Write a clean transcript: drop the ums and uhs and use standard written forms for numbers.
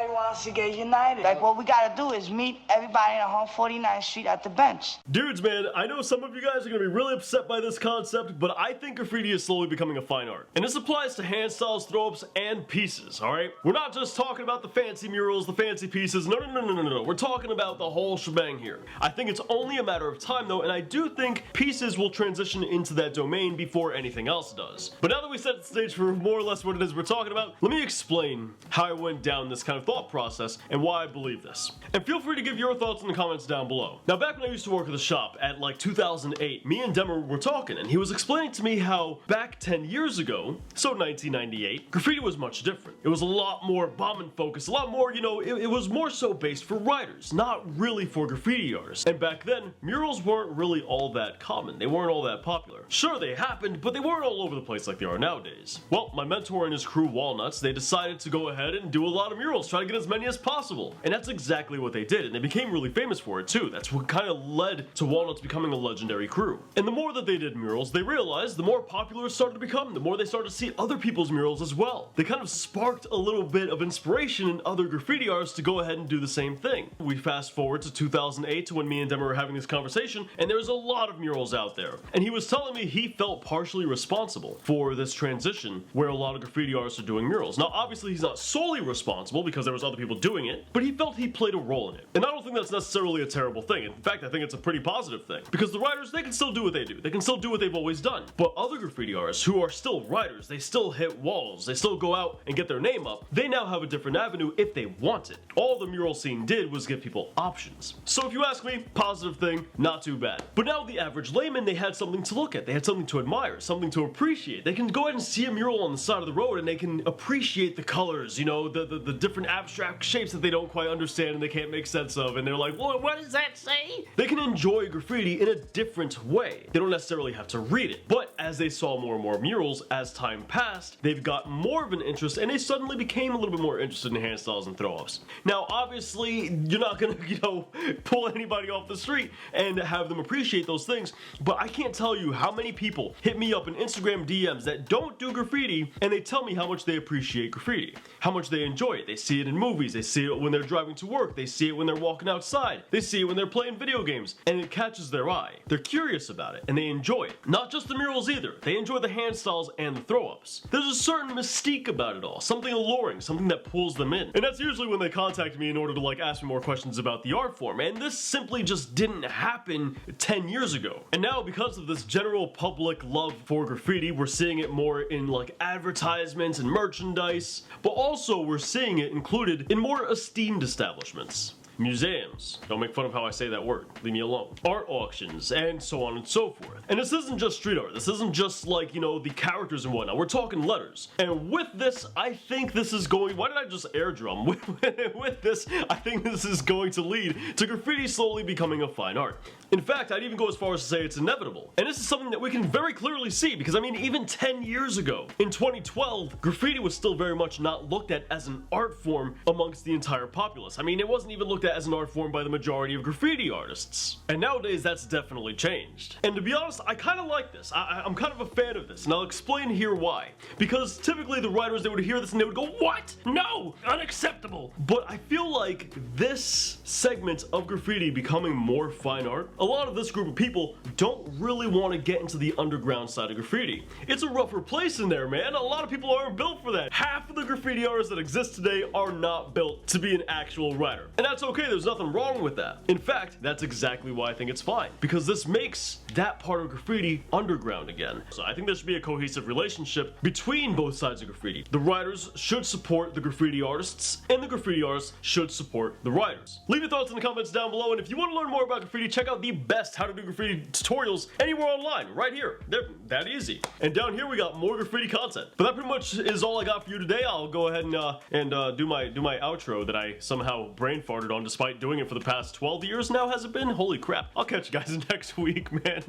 everybody wants to get united. Like, what we gotta do is meet everybody on 149th Street at the bench. Dudes, man, I know some of you guys are gonna be really upset by this concept, but I think graffiti is slowly becoming a fine art. And this applies to hand styles, throw-ups, and pieces, alright? We're not just talking about the fancy murals, the fancy pieces, no. We're talking about the whole shebang here. I think it's only a matter of time though, and I do think pieces will transition into that domain before anything else does. But now that we set the stage for more or less what it is we're talking about, let me explain how I went down this kind of thought process and why I believe this. And feel free to give your thoughts in the comments down below. Now, back when I used to work at the shop at like 2008, me and Demmer were talking and he was explaining to me how back 10 years ago, so 1998, graffiti was much different. It was a lot more bombing focused, a lot more, you know, it was more so based for writers, not really for graffiti artists. And back then, murals weren't really all that common. They weren't all that popular. Sure, they happened, but they weren't all over the place like they are nowadays. Well, my mentor and his crew, Walnuts, they decided to go ahead and do a lot of murals, try to get as many as possible. And that's exactly what they did, and they became really famous for it too. That's what kind of led to Walnuts becoming a legendary crew. And the more that they did murals, they realized the more popular it started to become, the more they started to see other people's murals as well. They kind of sparked a little bit of inspiration in other graffiti artists to go ahead and do the same thing. We fast forward to 2008 to when me and Demmer were having this conversation, and there's a lot of murals out there. And he was telling me he felt partially responsible for this transition where a lot of graffiti artists are doing murals. Now, obviously, he's not solely responsible because there was other people doing it, but he felt he played a role in it. And I don't think that's necessarily a terrible thing. In fact, I think it's a pretty positive thing. Because the writers, they can still do what they do. They can still do what they've always done. But other graffiti artists who are still writers, they still hit walls, they still go out and get their name up, they now have a different avenue if they want it. All the mural scene did was give people options. So if you ask me, positive thing, not too bad. But now the average layman, they had something to look at. They had something to admire, something to appreciate. They can go ahead and see a mural on the side of the road and they can appreciate the colors, you know, the different abstract shapes that they don't quite understand and they can't make sense of, and they're like, well, what does that say? They can enjoy graffiti in a different way. They don't necessarily have to read it. But as they saw more and more murals as time passed, they've got more of an interest and they suddenly became a little bit more interested in hand styles and throw-offs. Now, obviously, you're not gonna, you know, pull anybody off the street and have them appreciate those things, but I can't tell you how many people hit me up in Instagram DMs that don't do graffiti and they tell me how much they appreciate graffiti, how much they enjoy it. They see it in movies, they see it when they're driving to work, they see it when they're walking outside, they see it when they're playing video games, and it catches their eye. They're curious about it and they enjoy it. Not just the murals either, they enjoy the hand styles and the throw-ups. There's a certain mystique about it all, something alluring, something that pulls them in. And that's usually when they contact me in order to like ask me more questions about the art form, and this simply just didn't happen 10 years ago. And now because of this general public love for graffiti, we're seeing it more in like advertisements and merchandise, but also we're seeing it included in more esteemed establishments. Museums, don't make fun of how I say that word, leave me alone. Art auctions, and so on and so forth. And this isn't just street art, this isn't just like, you know, the characters and whatnot, we're talking letters. And with this, I think this is going, why did I just air drum? With this, I think this is going to lead to graffiti slowly becoming a fine art. In fact, I'd even go as far as to say it's inevitable. And this is something that we can very clearly see, because I mean, even 10 years ago, in 2012, graffiti was still very much not looked at as an art form amongst the entire populace. I mean, it wasn't even looked at as an art form by the majority of graffiti artists. And nowadays, that's definitely changed. And to be honest, I kind of like this. I'm kind of a fan of this, and I'll explain here why. Because typically the writers, they would hear this and they would go, what? No! Unacceptable! But I feel like this segment of graffiti becoming more fine art, a lot of this group of people don't really want to get into the underground side of graffiti. It's a rougher place in there, man. A lot of people aren't built for that. Half of the graffiti artists that exist today are not built to be an actual writer. And that's okay, there's nothing wrong with that. In fact, that's exactly why I think it's fine. Because this makes that part of graffiti underground again. So I think there should be a cohesive relationship between both sides of graffiti. The writers should support the graffiti artists, and the graffiti artists should support the writers. Leave your thoughts in the comments down below, and if you want to learn more about graffiti, check out the best how to do graffiti tutorials anywhere online, right here. They're that easy. And down here we got more graffiti content. But that pretty much is all I got for you today. I'll go ahead and do my outro that I somehow brain farted on despite doing it for the past 12 years now, has it been? Holy crap. I'll catch you guys next week, man.